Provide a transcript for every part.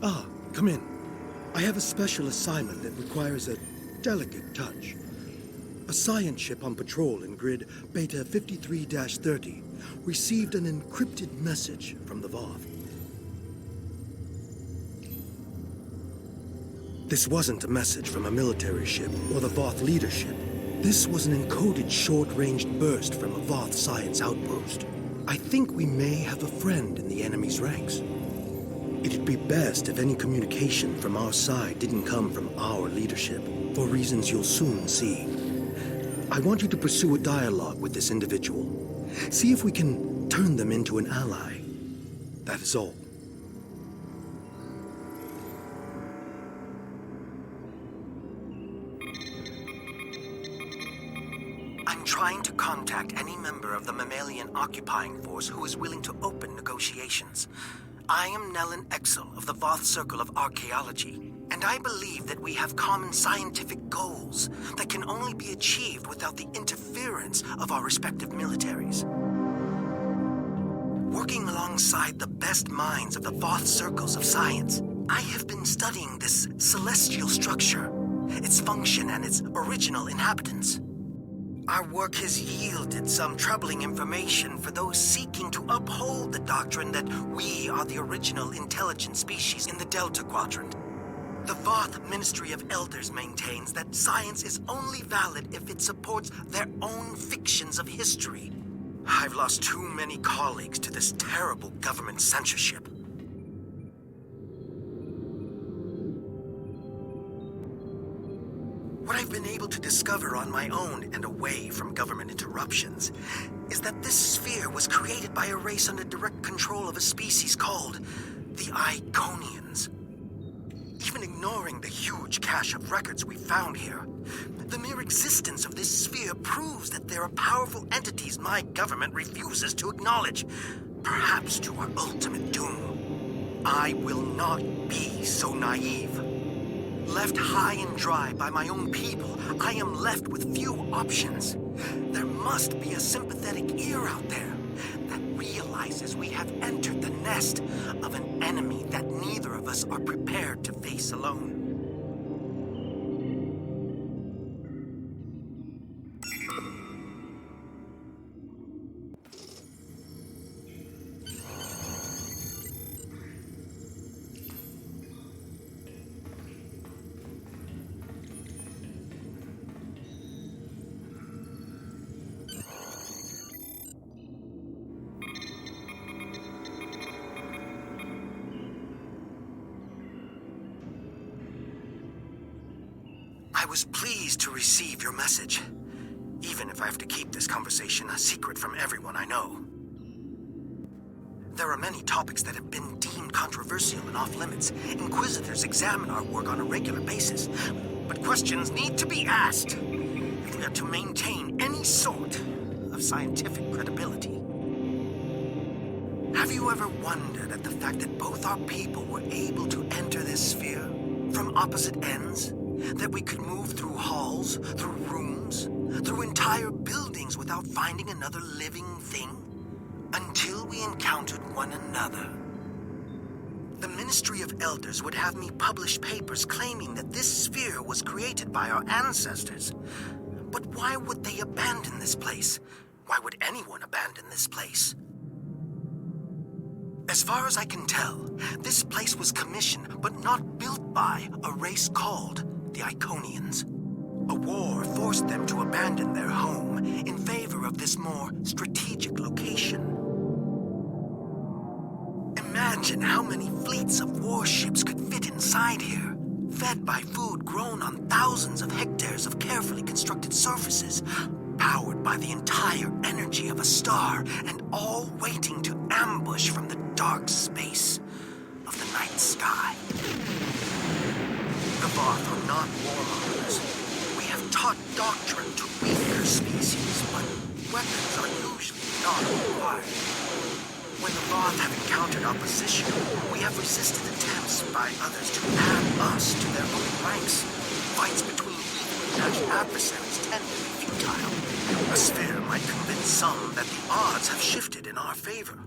Ah, come in. I have a special assignment that requires a delicate touch. A science ship on patrol in grid Beta 53-30 received an encrypted message from the Voth. This wasn't a message from a military ship or the Voth leadership. This was an encoded short-ranged burst from a Voth science outpost. I think we may have a friend in the enemy's ranks. It'd be best if any communication from our side didn't come from our leadership, for reasons you'll soon see. I want you to pursue a dialogue with this individual. See if we can turn them into an ally. That is all. I'm trying to contact any member of the mammalian occupying force who is willing to open negotiations. I am Nelen Exil of the Voth Circle of Archaeology, and I believe that we have common scientific goals that can only be achieved without the interference of our respective militaries. Working alongside the best minds of the Voth Circles of Science, I have been studying this celestial structure, its function and its original inhabitants. Our work has yielded some troubling information for those seeking to uphold the doctrine that we are the original intelligent species in the Delta Quadrant. The Voth Ministry of Elders maintains that science is only valid if it supports their own fictions of history. I've lost too many colleagues to this terrible government censorship. What I've been able to discover on my own and away from government interruptions is that this sphere was created by a race under direct control of a species called the Iconians. Even ignoring the huge cache of records we found here, the mere existence of this sphere proves that there are powerful entities my government refuses to acknowledge, perhaps to our ultimate doom. I will not be so naive. Left high and dry by my own people, I am left with few options. There must be a sympathetic ear out there that realizes we have entered the nest of an enemy that neither of us are prepared to face alone. I was pleased to receive your message, even if I have to keep this conversation a secret from everyone I know. There are many topics that have been deemed controversial and off-limits. Inquisitors examine our work on a regular basis, but questions need to be asked if we are to maintain any sort of scientific credibility. Have you ever wondered at the fact that both our people were able to enter this sphere from opposite ends? That we could move through halls, through rooms, through entire buildings without finding another living thing? Until we encountered one another. The Ministry of Elders would have me publish papers claiming that this sphere was created by our ancestors. But why would they abandon this place? Why would anyone abandon this place? As far as I can tell, this place was commissioned but not built by a race called the Iconians. A war forced them to abandon their home in favor of this more strategic location. Imagine how many fleets of warships could fit inside here, fed by food grown on thousands of hectares of carefully constructed surfaces, powered by the entire energy of a star, and all waiting to ambush from the dark space of the night sky. The Voth are not warmongers. We have taught doctrine to weaker species, but weapons are usually not required. When the Voth have encountered opposition, we have resisted attempts by others to add us to their own ranks. Fights between equally matched adversaries tend to be futile. A sphere might convince some that the odds have shifted in our favor.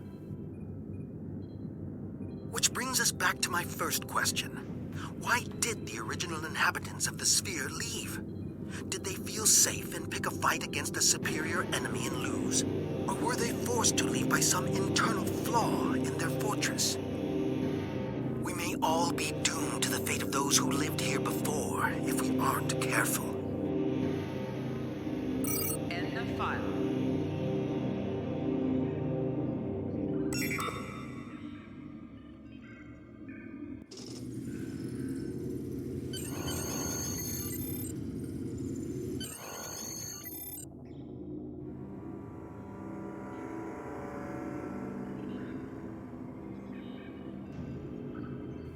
Which brings us back to my first question. Why did the original inhabitants of the sphere leave? Did they feel safe and pick a fight against a superior enemy and lose? Or were they forced to leave by some internal flaw in their fortress? We may all be doomed to the fate of those who lived here before if we aren't careful. End of file.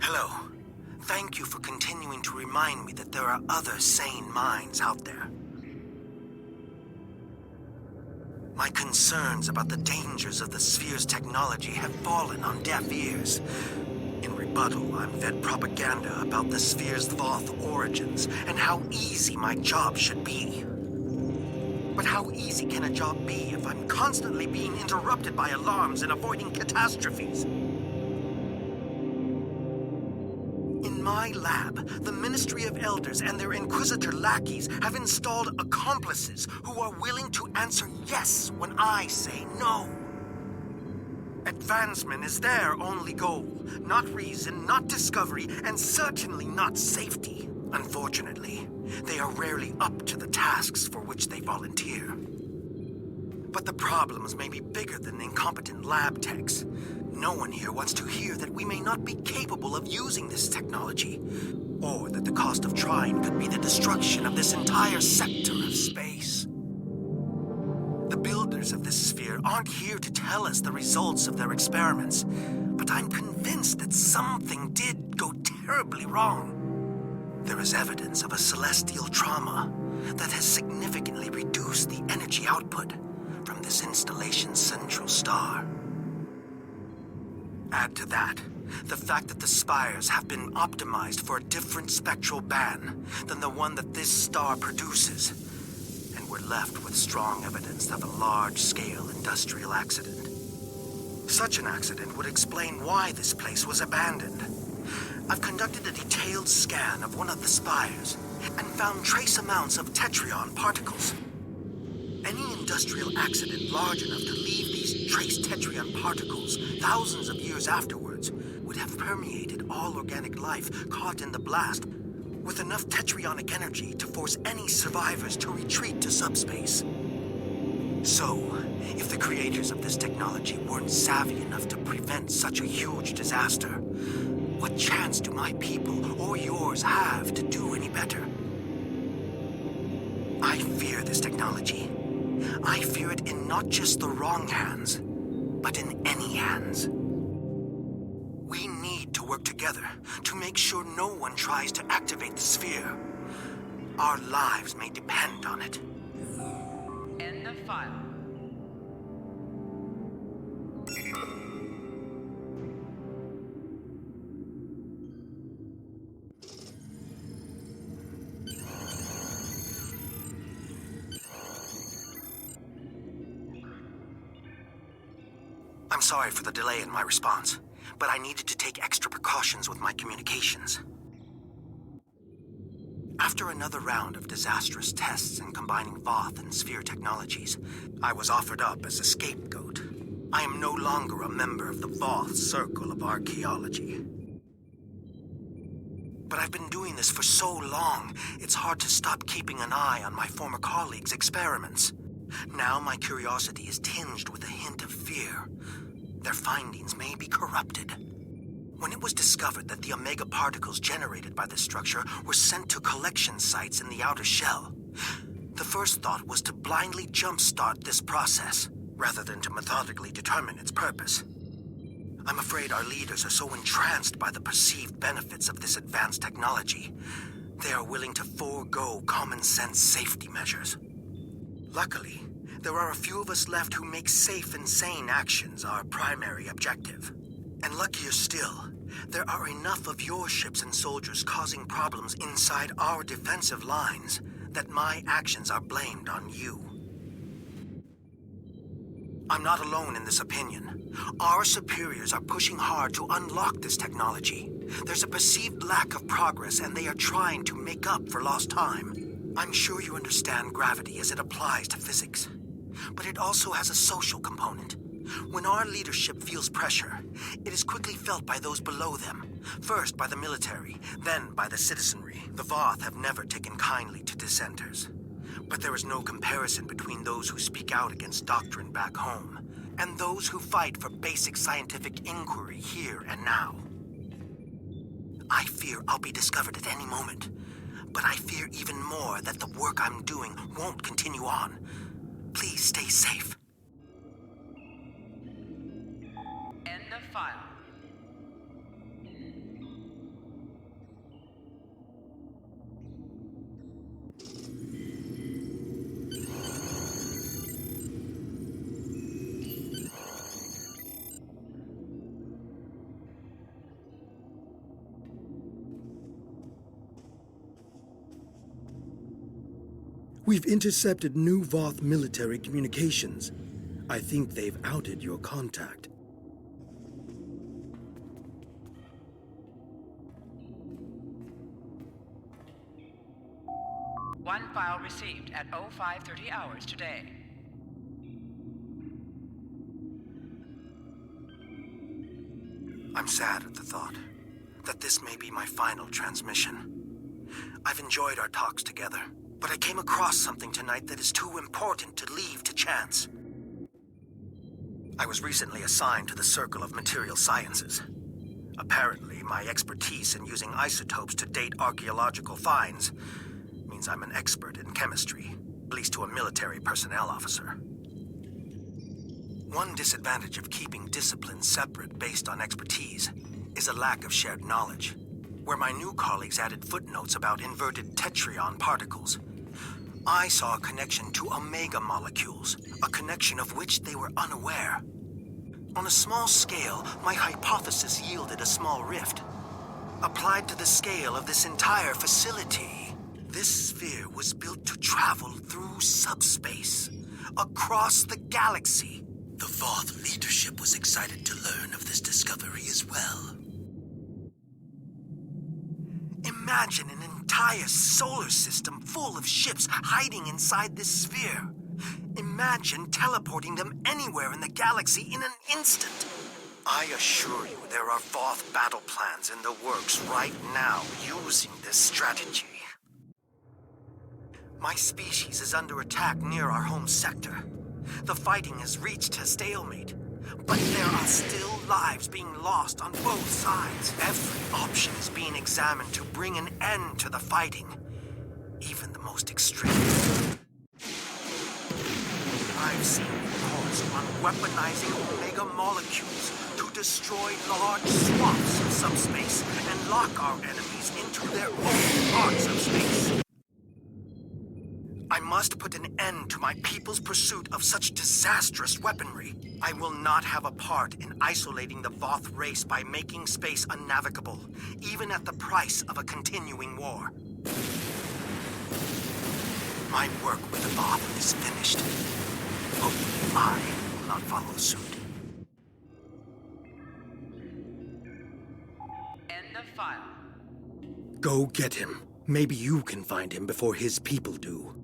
Hello. Thank you for continuing to remind me that there are other sane minds out there. My concerns about the dangers of the sphere's technology have fallen on deaf ears. In rebuttal, I'm fed propaganda about the sphere's Voth origins and how easy my job should be. But how easy can a job be if I'm constantly being interrupted by alarms and avoiding catastrophes? In my lab, the Ministry of Elders and their Inquisitor lackeys have installed accomplices who are willing to answer yes when I say no. Advancement is their only goal, not reason, not discovery, and certainly not safety. Unfortunately, they are rarely up to the tasks for which they volunteer. But the problems may be bigger than incompetent lab techs. No one here wants to hear that we may not be capable of using this technology, or that the cost of trying could be the destruction of this entire sector of space. The builders of this sphere aren't here to tell us the results of their experiments, but I'm convinced that something did go terribly wrong. There is evidence of a celestial trauma that has significantly reduced the energy output from this installation's central star. Add to that the fact that the spires have been optimized for a different spectral band than the one that this star produces, and we're left with strong evidence of a large-scale industrial accident. Such an accident would explain why this place was abandoned. I've conducted a detailed scan of one of the spires and found trace amounts of tetryon particles. Any industrial accident large enough to leave these trace tetryon particles thousands of years afterwards would have permeated all organic life caught in the blast, with enough tetrionic energy to force any survivors to retreat to subspace. So, if the creators of this technology weren't savvy enough to prevent such a huge disaster, what chance do my people or yours have to do any better? I fear this technology. I fear it in not just the wrong hands, but in any hands. We need to work together to make sure no one tries to activate the sphere. Our lives may depend on it. End of file. I'm sorry for the delay in my response, but I needed to take extra precautions with my communications. After another round of disastrous tests in combining Voth and Sphere technologies, I was offered up as a scapegoat. I am no longer a member of the Voth Circle of Archaeology. But I've been doing this for so long, it's hard to stop keeping an eye on my former colleagues' experiments. Now my curiosity is tinged with a hint of fear. Their findings may be corrupted. When it was discovered that the Omega particles generated by this structure were sent to collection sites in the outer shell, the first thought was to blindly jumpstart this process, rather than to methodically determine its purpose. I'm afraid our leaders are so entranced by the perceived benefits of this advanced technology, they are willing to forego common-sense safety measures. Luckily, there are a few of us left who make safe and sane actions our primary objective. And luckier still, there are enough of your ships and soldiers causing problems inside our defensive lines that my actions are blamed on you. I'm not alone in this opinion. Our superiors are pushing hard to unlock this technology. There's a perceived lack of progress, and they are trying to make up for lost time. I'm sure you understand gravity as it applies to physics. But it also has a social component. When our leadership feels pressure, it is quickly felt by those below them. First by the military, then by the citizenry. The Voth have never taken kindly to dissenters. But there is no comparison between those who speak out against doctrine back home and those who fight for basic scientific inquiry here and now. I fear I'll be discovered at any moment, but I fear even more that the work I'm doing won't continue on. Please stay safe. End of file. We've intercepted new Voth military communications. I think they've outed your contact. One file received at 0530 hours today. I'm sad at the thought that this may be my final transmission. I've enjoyed our talks together, but I came across something tonight that is too important to leave to chance. I was recently assigned to the Circle of Material Sciences. Apparently, my expertise in using isotopes to date archaeological finds means I'm an expert in chemistry, at least to a military personnel officer. One disadvantage of keeping disciplines separate based on expertise is a lack of shared knowledge. Where my new colleagues added footnotes about inverted tetryon particles, I saw a connection to omega molecules, a connection of which they were unaware. On a small scale, my hypothesis yielded a small rift. Applied to the scale of this entire facility, this sphere was built to travel through subspace, across the galaxy. The Voth leadership was excited to learn of this discovery as well. Imagine an entire solar system full of ships hiding inside this sphere. Imagine teleporting them anywhere in the galaxy in an instant. I assure you there are Voth battle plans in the works right now using this strategy. My species is under attack near our home sector. The fighting has reached a stalemate, but there are still lives being lost on both sides. Every option is being examined to bring an end to the fighting, even the most extreme. I've seen reports on weaponizing omega molecules to destroy large swaths of subspace and lock our enemies into their own parts of space. I must put an end to my people's pursuit of such disastrous weaponry. I will not have a part in isolating the Voth race by making space unnavigable, even at the price of a continuing war. My work with the Voth is finished. Hopefully I will not follow suit. End of file. Go get him. Maybe you can find him before his people do.